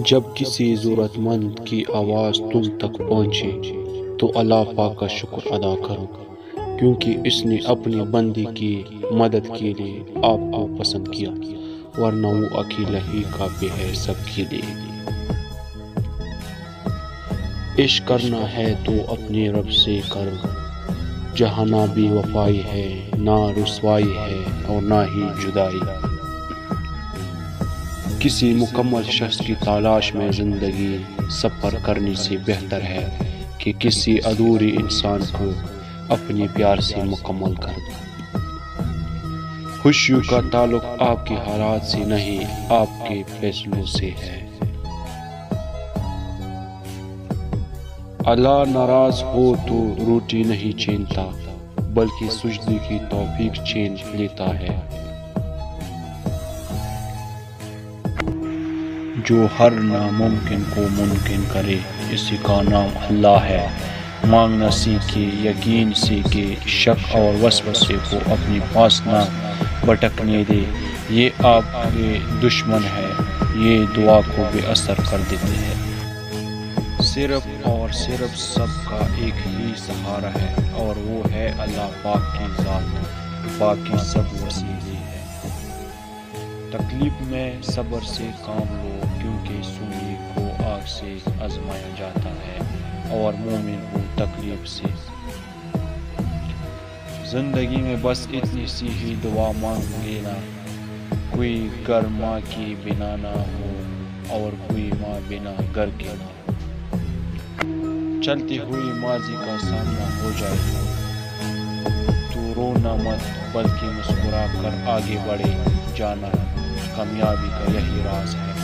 جب کسی ضرورت مند کی آواز تم تک پہنچے تو اللہ پاک کا شکر ادا کرو، کیونکہ اس نے اپنی بندی کی مدد کے لیے آپ کو پسند کیا، ورنہ وہ اکیلا ہی کافی ہے سب کے لیے۔ عشق کرنا ہے تو اپنے رب سے کرو، جہاں نہ بے وفائی ہے، نہ رسوائی ہے اور نہ ہی جدائی۔ کسی مکمل شخص کی تلاش میں زندگی سفر کرنے سے بہتر ہے کہ کسی ادھورے انسان کو اپنے پیار سے مکمل کر دو۔ خوشیوں کا تعلق آپ کے حالات سے نہیں، آپ کے فیصلوں سے ہے۔ اللہ ناراض ہو تو روٹی نہیں چھینتا، بلکہ سجدے کی توفیق چھین لیتا ہے۔ جو ہر ناممکن کو ممکن کرے، اسی کا نام اللہ ہے۔ مانگنا سیکھے، یقین سیکھے، شک اور وسوسے کو اپنے پاس نہ بھٹکنے دے، یہ آپ کے دشمن ہے، یہ دعا کو بے اثر کر دیتے ہیں۔ صرف اور صرف سب کا ایک ہی سہارا ہے اور وہ ہے اللہ پاک کی ذات، باقی سب وسیلے ہیں۔ تکلیف میں صبر سے کام لو، کیونکہ سونے کو آگ سے آزمایا جاتا ہے اور مومن کو تکلیف سے۔ زندگی میں بس اتنی سی ہی دعا مانگ لینا، کوئی گھر ماں کے بنا نہ ہو اور کوئی ماں بنا گھر کے نہ ہو۔ چلتے ہوئے ماضی کا سامنا ہو جائے تو رونا مت، بلکہ مسکرا کر آگے بڑھے جانا کامیابی کا یہی راز ہے۔